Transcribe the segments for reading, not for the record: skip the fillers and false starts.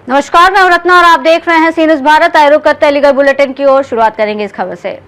नमस्कार, मैं हूं रत्ना और आप देख रहे हैं सी न्यूज़ भारत। आयोग करते अलीगढ़ बुलेटिन की ओर शुरुआत करेंगे इस खबर से।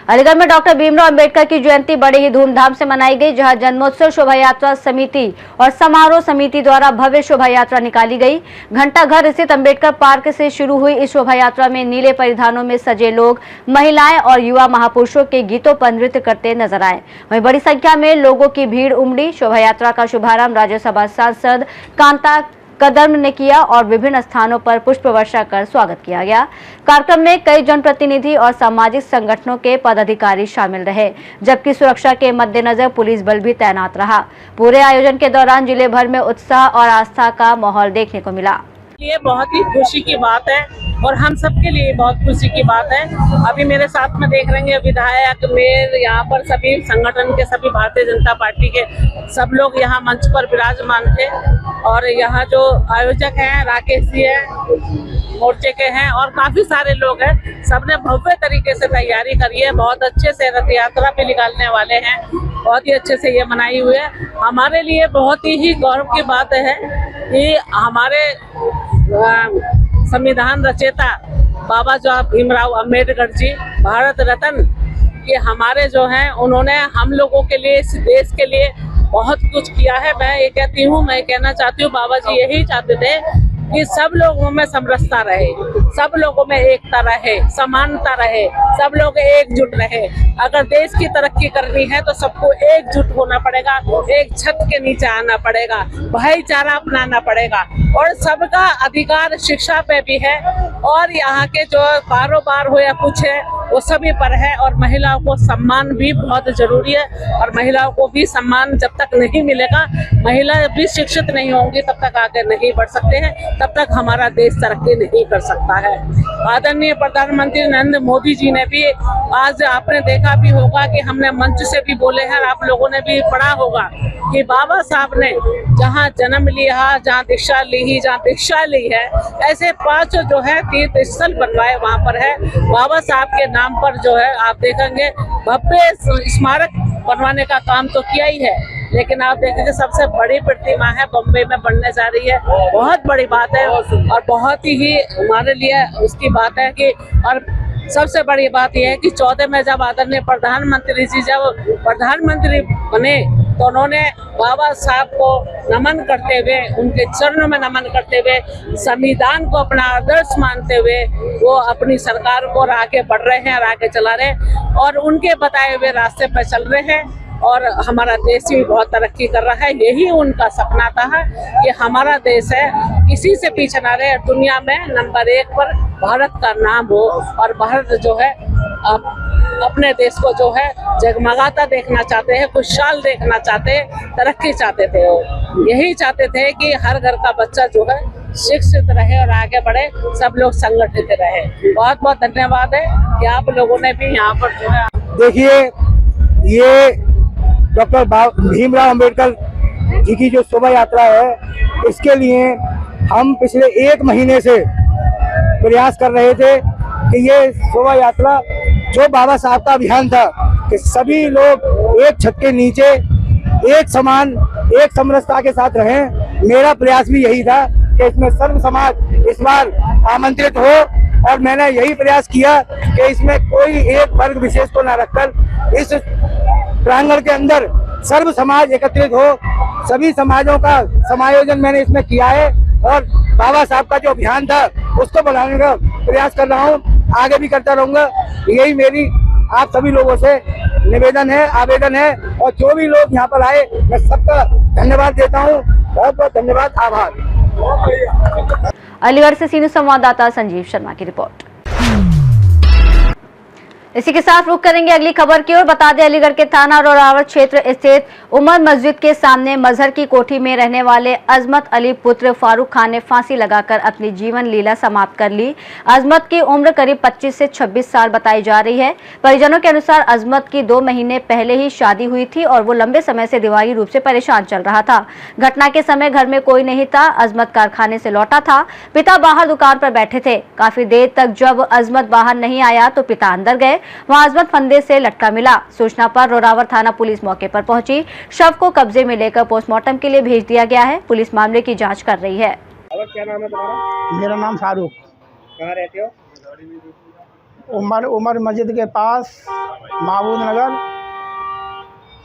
अलीगढ़ में डॉक्टर भीमराव अंबेडकर की जयंती बड़े ही धूमधाम से मनाई गई, जहां जन्मोत्सव शोभा यात्रा समिति और समारोह समिति द्वारा भव्य शोभा यात्रा निकाली गई। घंटाघर स्थित अंबेडकर पार्क से शुरू हुई इस शोभा यात्रा में नीले परिधानों में सजे लोग, महिलाएं और युवा महापुरुषों के गीतों पर नृत्य करते नजर आए। वहीं बड़ी संख्या में लोगों की भीड़ उमड़ी। शोभा यात्रा का शुभारंभ राज्यसभा सांसद कांता कदम ने किया और विभिन्न स्थानों पर पुष्प वर्षा कर स्वागत किया गया। कार्यक्रम में कई जनप्रतिनिधि और सामाजिक संगठनों के पदाधिकारी शामिल रहे, जबकि सुरक्षा के मद्देनजर पुलिस बल भी तैनात रहा। पूरे आयोजन के दौरान जिले भर में उत्साह और आस्था का माहौल देखने को मिला। ये बहुत ही खुशी की बात है और हम सबके लिए बहुत खुशी की बात है। अभी मेरे साथ में देख रहे हैं विधायक, मेयर, यहाँ पर सभी संगठन के, सभी भारतीय जनता पार्टी के सब लोग यहाँ मंच पर विराजमान थे। और यहाँ जो आयोजक हैं राकेश जी हैं, मोर्चे के हैं, और काफी सारे लोग हैं। सबने भव्य तरीके से तैयारी करी है। बहुत अच्छे से रथ यात्रा भी निकालने वाले हैं। बहुत ही अच्छे से ये मनाई हुई है। हमारे लिए बहुत ही गौरव की बात है कि हमारे संविधान रचयिता बाबा जो भीमराव अंबेडकर जी, भारत रत्न, ये हमारे जो हैं, उन्होंने हम लोगों के लिए, इस देश के लिए बहुत कुछ किया है। मैं ये कहती हूँ, मैं कहना चाहती हूँ, बाबा जी यही चाहते थे कि सब लोगों में समरसता रहे, सब लोगों में एकता रहे, समानता रहे, सब लोग एकजुट रहे। अगर देश की तरक्की करनी है तो सबको एकजुट होना पड़ेगा, एक छत के नीचे आना पड़ेगा, भाईचारा अपनाना पड़ेगा। और सबका अधिकार शिक्षा पे भी है, और यहाँ के जो कारोबार हो या कुछ है वो सभी पर है। और महिलाओं को सम्मान भी बहुत जरूरी है, और महिलाओं को भी सम्मान जब तक नहीं मिलेगा, महिला भी शिक्षित नहीं होंगी, तब तक आगे नहीं बढ़ सकते हैं, तब तक हमारा देश तरक्की नहीं कर सकता है। आदरणीय प्रधानमंत्री नरेंद्र मोदी जी ने भी, आज आपने देखा भी होगा कि हमने मंच से भी बोले हैं, आप लोगों ने भी पढ़ा होगा कि बाबा साहब ने जहाँ जन्म लिया, जहाँ दीक्षा ली, जहाँ दीक्षा ली है, ऐसे 5 जो है तीर्थ स्थल बनवाए वहाँ पर है। बाबा साहब के नाम पर जो है आप देखेंगे भव्य स्मारक बनवाने का काम तो किया ही है, लेकिन आप देखेंगे सबसे बड़ी प्रतिमा है बम्बई में बनने जा रही है। बहुत बड़ी बात है और बहुत ही हमारे लिए उसकी बात है कि, और सबसे बड़ी बात यह है कि 14 में जब आदरणीय प्रधानमंत्री जी जब प्रधानमंत्री बने तो उन्होंने बाबा साहब को नमन करते हुए, उनके चरणों में नमन करते हुए, संविधान को अपना आदर्श मानते हुए वो अपनी सरकार को आगे बढ़ रहे हैं और आगे चला रहे हैं, और उनके बताए हुए रास्ते पर चल रहे हैं। और हमारा देश भी बहुत तरक्की कर रहा है। यही उनका सपना था कि हमारा देश है, किसी से पीछे ना रहे, दुनिया में नंबर 1 पर भारत का नाम हो, और भारत जो है अपने देश को जो है जगमगाता देखना चाहते हैं, खुशहाल देखना चाहते हैं, तरक्की चाहते थे। यही चाहते थे कि हर घर का बच्चा जो है शिक्षित रहे और आगे बढ़े, सब लोग संगठित रहे। बहुत बहुत धन्यवाद है कि आप लोगों ने भी यहाँ पर जो है, देखिए ये डॉक्टर भीमराव अंबेडकर जी की जो शोभा यात्रा है, इसके लिए हम पिछले 1 महीने से प्रयास कर रहे थे कि ये शोभा यात्रा, जो बाबा साहब का अभियान था कि सभी लोग एक छत के नीचे एक समान, एक समरसता के साथ रहें, मेरा प्रयास भी यही था कि इसमें सर्व समाज इस बार आमंत्रित हो। और मैंने यही प्रयास किया कि इसमें कोई एक वर्ग विशेष को न रखकर इस प्रांगण के अंदर सर्व समाज एकत्रित हो। सभी समाजों का समायोजन मैंने इसमें किया है, और बाबा साहब का जो अभियान था उसको बढ़ाने का प्रयास कर रहा हूँ, आगे भी करता रहूंगा। यही मेरी आप सभी लोगों से निवेदन है, आवेदन है, और जो भी लोग यहाँ पर आए मैं सबका धन्यवाद देता हूँ। बहुत बहुत धन्यवाद, आभार। अलीगढ़ से सी न्यूज़ संवाददाता संजीव शर्मा की रिपोर्ट। इसी के साथ रुख करेंगे अगली खबर की ओर। बता दें, अलीगढ़ के थाना रोरावत क्षेत्र स्थित उमर मस्जिद के सामने मजहर की कोठी में रहने वाले अजमत अली पुत्र फारूक खान ने फांसी लगाकर अपनी जीवन लीला समाप्त कर ली। अजमत की उम्र करीब 25 से 26 साल बताई जा रही है। परिजनों के अनुसार अजमत की 2 महीने पहले ही शादी हुई थी और वो लंबे समय से दिमागी रूप से परेशान चल रहा था। घटना के समय घर में कोई नहीं था। अजमत कारखाने से लौटा था। पिता बाहर दुकान पर बैठे थे। काफी देर तक जब अजमत बाहर नहीं आया तो पिता अंदर गए। वहां अजमत फंदे से लटका मिला। सूचना पर रोरावर थाना पुलिस मौके पर पहुंची। शव को कब्जे में लेकर पोस्टमार्टम के लिए भेज दिया गया है। पुलिस मामले की जांच कर रही है। क्या नाम है तुम्हारा? मेरा नाम शाहरुख। कहाँ रहते हो? उमर मस्जिद के पास, महबूब नगर,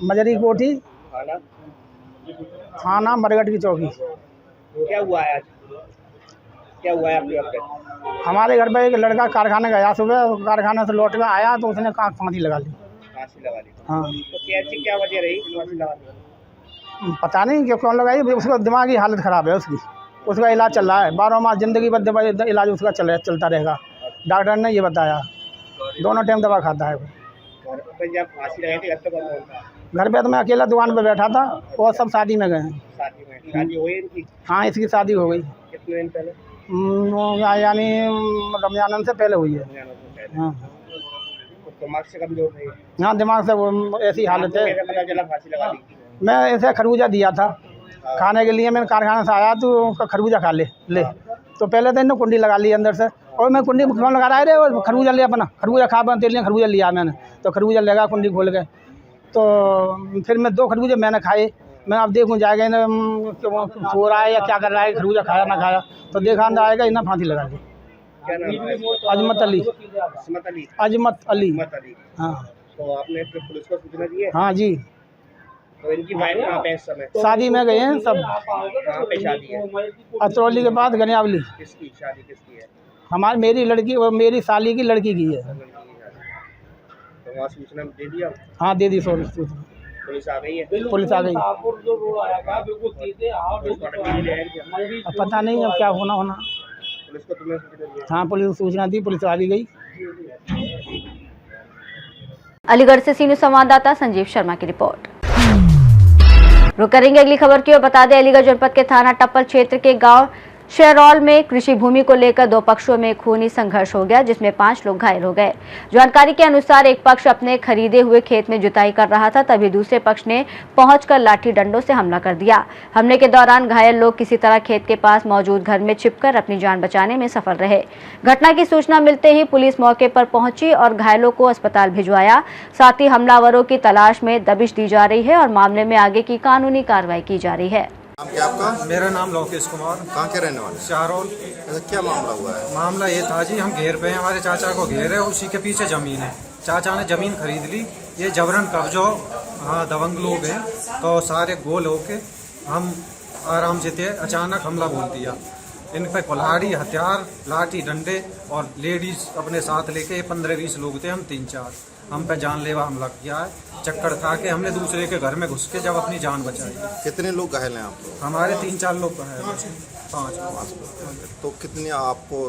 मजरी कोठी, थाना मरगट की चौकी। क्या हुआ है आज? क्या हुआ है आपके घर पे? हमारे घर पे एक लड़का कारखाने गया, सुबह कारखाने से लौट कर आया तो उसने फांसी लगा ली। फांसी लगा ली? हाँ। तो कैसी क्या वजह रही फांसी लगाने की? पता नहीं कि कौन लगाई, उसका दिमागी हालत ख़राब है उसकी। उसका इलाज चल रहा है, 12 माह जिंदगी भर इलाज उसका चलता रहेगा। डॉक्टर ने ये बताया, दोनों टाइम दवा खाता है। घर पे जब फांसी लगाई थी घर पे कौन कौन था? घर पे तो मैं अकेला दुकान पे बैठा था और सब शादी में गए हैं। शादी में? शादी हुई इनकी? हाँ, इसकी शादी हो गई। कितने दिन पहले? यानी रमजान से पहले हुई है। हाँ तो दिमाग से कमजोर नहीं? हाँ, दिमाग से वो ऐसी हालत है। कैसे पता चला फांसी लगा ली? मैं ऐसे खरबूजा दिया था खाने के लिए। मैंने कारखाने से आया तो उसका खरबूजा खा ले तो पहले तो इन्होंने कुंडी लगा ली अंदर से, और मैं कुंडी कौन लगा रहा है रे, और खरबूजा लिया अपना, खरबूजा खा बना तेल खरबूजा लिया मैंने, तो खरबूजा लगा कुंडी खोल के। तो फिर मैं 2 खरबूजे मैंने खाए। मैं अब देखूँ जाएगा इन्हें सो रहा है या क्या कर रहा है, खरबूजा खाया ना खाया, तो देखा अंदर आएगा इन्हें फांसी लगा दी। क्या नाम है? अजमत अली। अजमत अली? अजमत अली। अजमत अली। हाँ। तो आपने फिर पुलिस को सूचना दी है? हाँ जी। तो इनकी वाइफ कहाँ पे इस समय? शादी में गए हैं सब। कहाँ पे शादी है? अतरौली के बाद गनियावली। किसकी शादी किसकी है? हमारी मेरी लड़की और मेरी साली की लड़की की है। तो वहाँ सूचना दे दिया? हाँ, दे दी सॉरी सूचना। पुलिस आ गई है? पुलिस आ गई। पोस्टमार्टम के लिए ले आएंगे? अब पता नहीं अब क्या होना। पुलिस को तुमने सूचना दी है? हाँ, पुलिस को सूचना दी, पुलिस आ भी गई। अलीगढ़ से सीनियर संवाददाता संजीव शर्मा की रिपोर्ट। रुक करेंगे अगली खबर की ओर। बता दें, अलीगढ़ जनपद के थाना टप्पल क्षेत्र के गांव शेरौल में कृषि भूमि को लेकर 2 पक्षों में खूनी संघर्ष हो गया, जिसमें 5 लोग घायल हो गए। जानकारी के अनुसार एक पक्ष अपने खरीदे हुए खेत में जुताई कर रहा था, तभी दूसरे पक्ष ने पहुंचकर लाठी डंडों से हमला कर दिया। हमले के दौरान घायल लोग किसी तरह खेत के पास मौजूद घर में छिपकर अपनी जान बचाने में सफल रहे। घटना की सूचना मिलते ही पुलिस मौके पर पहुंची और घायलों को अस्पताल भिजवाया। साथ ही हमलावरों की तलाश में दबिश दी जा रही है और मामले में आगे की कानूनी कार्रवाई की जा रही है। नाम क्या आपका? मेरा नाम लोकेश कुमार। कहाँ के रहने वाले? शाहरौल। ऐसा क्या मामला हुआ है? मामला ये था जी, हम घेर पे हैं, हमारे चाचा को घेर है, उसी के पीछे ज़मीन है। चाचा ने ज़मीन खरीद ली, ये जबरन कब्जो, हाँ दबंग लोग हैं, तो सारे गोल होके हम आराम से थे, अचानक हमला बोल दिया। इन पे कुल्हाड़ी, हथियार, लाठी डंडे और लेडीज अपने साथ लेके 15-20 लोग थे, हम 3-4, हम पे जानलेवा हमला किया है। चक्कर खा के हमने दूसरे के घर में घुस के जब अपनी जान बचाई। कितने लोग घायल हैं आप लोग? हमारे 3-4 लोग हैं, 5। तो कितने आपको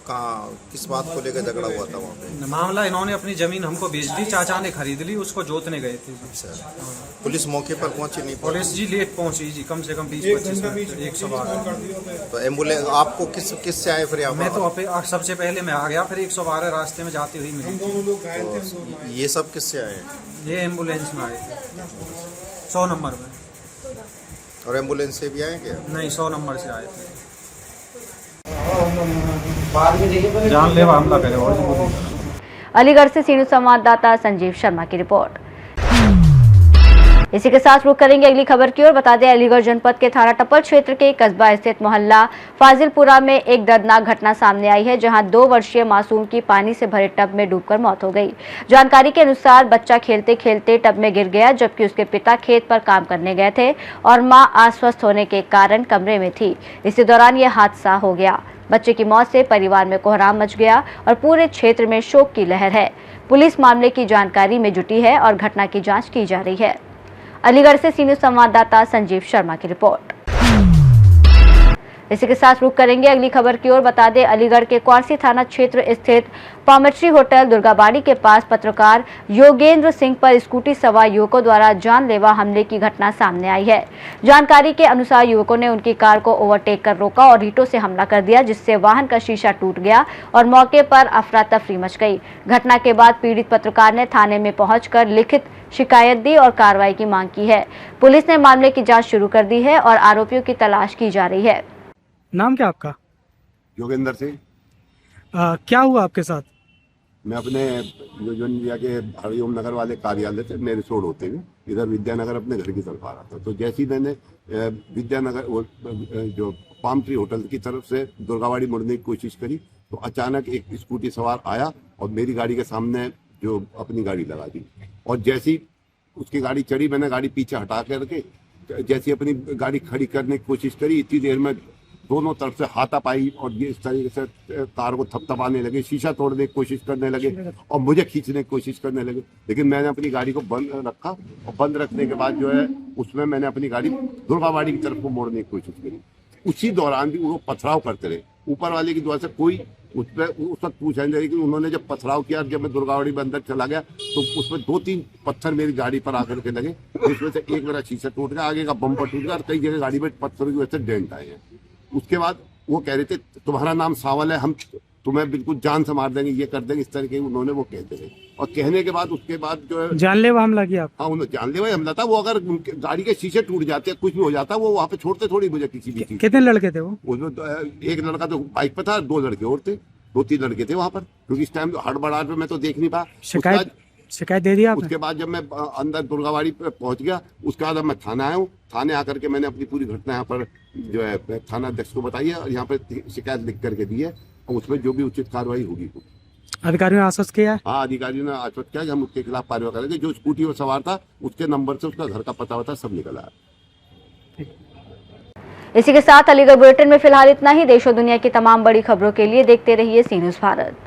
कहाँ किस बात को लेकर झगड़ा हुआ था वहाँ पे? मामला इन्होंने अपनी जमीन हमको बेच दी, चाचा ने खरीद ली, उसको जोतने गए थे। अच्छा, पुलिस मौके पर पहुंची नहीं? पुलिस जी लेट पहुंची जी, कम से कम 20-25 मिनट, 112। तो एम्बुलेंस आपको किस से आए फिर यहाँ मैं पर? तो सबसे पहले मैं आ गया, फिर 112 रास्ते में जाती हुई मिली। तो ये सब किससे आए? ये एम्बुलेंस में आए थे 100 नंबर में। और एम्बुलेंस से भी आए क्या? नहीं, 100 नंबर से आए थे। जानलेवा हमला करे। अलीगढ़ से सीनियर संवाददाता संजीव शर्मा की रिपोर्ट। इसी के साथ रुक करेंगे अगली खबर की ओर। बता दें, अलीगढ़ जनपद के थाना टप्पल क्षेत्र के कस्बा स्थित मोहल्ला फाजिलपुरा में एक दर्दनाक घटना सामने आई है, जहां 2 वर्षीय मासूम की पानी से भरे टब में डूबकर मौत हो गई। जानकारी के अनुसार बच्चा खेलते खेलते टब में गिर गया, जबकि उसके पिता खेत पर काम करने गए थे और मां अस्वस्थ होने के कारण कमरे में थी। इसी दौरान यह हादसा हो गया। बच्चे की मौत से परिवार में कोहराम मच गया और पूरे क्षेत्र में शोक की लहर है। पुलिस मामले की जानकारी में जुटी है और घटना की जाँच की जा रही है। अलीगढ़ से सीनियर संवाददाता संजीव शर्मा की रिपोर्ट। इसी के साथ रुक करेंगे अगली खबर की ओर। बता दें, अलीगढ़ के क्वारसी थाना क्षेत्र स्थित पामेट्री होटल दुर्गाबाड़ी के पास पत्रकार योगेंद्र सिंह पर स्कूटी सवार युवकों द्वारा जानलेवा हमले की घटना सामने आई है। जानकारी के अनुसार युवकों ने उनकी कार को ओवरटेक कर रोका और ईंटों से हमला कर दिया, जिससे वाहन का शीशा टूट गया और मौके पर अफरा तफरी मच गई। घटना के बाद पीड़ित पत्रकार ने थाने में पहुंचकर लिखित शिकायत दी और कार्रवाई की मांग की है। पुलिस ने मामले की जांच शुरू कर दी है और आरोपियों की तलाश की जा रही है। नाम क्या आपका? योगेंद्र सिंह। क्या हुआ आपके साथ? मैं अपने जो इंडिया के हरिओम नगर वाले कार्यालय से नेरिस रोड होते हुए इधर विद्यानगर अपने घर की तरफ आ रहा था। तो जैसे ही मैंने विद्यानगर जो पाम ट्री होटल की तरफ से दुर्गावाड़ी मुड़ने की कोशिश करी तो अचानक एक स्कूटी सवार आया और मेरी गाड़ी के सामने जो अपनी गाड़ी लगा दी। और जैसी उसकी गाड़ी चढ़ी, मैंने गाड़ी पीछे हटा करके जैसी अपनी गाड़ी खड़ी करने की कोशिश करी, इतनी देर में दोनों तरफ से हाथापाई और ये इस तरीके से कार को थपथपाने लगे, शीशा तोड़ने की कोशिश करने लगे और मुझे खींचने की कोशिश करने लगे। लेकिन मैंने अपनी गाड़ी को बंद रखा और बंद रखने के बाद जो है उसमें मैंने अपनी गाड़ी दुर्गावाड़ी की तरफ को मोड़ने की कोशिश करी। उसी दौरान भी वो पथराव करते रहे। ऊपर वाले की दुआ से कोई उस वक्त पूछा नहीं, लेकिन उन्होंने जब पथराव किया, जब मैं दुर्गावाड़ी में अंदर चला गया तो उसमें 2-3 पत्थर मेरी गाड़ी पर आकर के लगे, जिसमें से एक मेरा शीशा टूट गया, आगे का बम्पर टूट गया और कई जगह गाड़ी में पत्थरों की वजह से डेंट आए हैं। उसके बाद वो कह रहे थे तुम्हारा नाम सावल है, हम तुम्हें बिल्कुल जान से मार देंगे, ये कर देंगे, इस तरीके उन्होंने वो कहते थे। और कहने के बाद उसके बाद जो है जानलेवा हमला किया। हाँ, उन्होंने जानलेवा हमला था। वो अगर गाड़ी के शीशे टूट जाते, कुछ भी हो जाता, वो वहाँ पे छोड़ते थोड़ी मुझे किसी भी चीज। कितने लड़के थे वो? उसमें एक लड़का तो बाइक पे था, 2 लड़के और थे, 2-3 लड़के थे वहाँ पर, क्योंकि इस टाइम हड़बड़ाहट में मैं तो देख नहीं पाया। शिकायत दे दी आपने? उसके बाद जब मैं अंदर दुर्गावाड़ी पे पहुंच गया, उसके बाद अब मैं थाना आया हूँ। थाने आकर के मैंने अपनी पूरी घटना यहाँ पर जो है थाना अध्यक्ष को बताई है और यहाँ पर शिकायत लिख करके दी है और उसमें जो भी उचित कार्रवाई होगी। अधिकारियों ने आश्वस्त किया? हाँ, अधिकारियों ने आश्वस्त किया कि हम उसके खिलाफ कार्रवाई करेंगे। जो स्कूटी में सवार था उसके नंबर से उसका घर का पता वता सब निकला है। इसी के साथ अलीगढ़ बुलेटिन में फिलहाल इतना ही। देश और दुनिया की तमाम बड़ी खबरों के लिए देखते रहिए सी न्यूज़ भारत।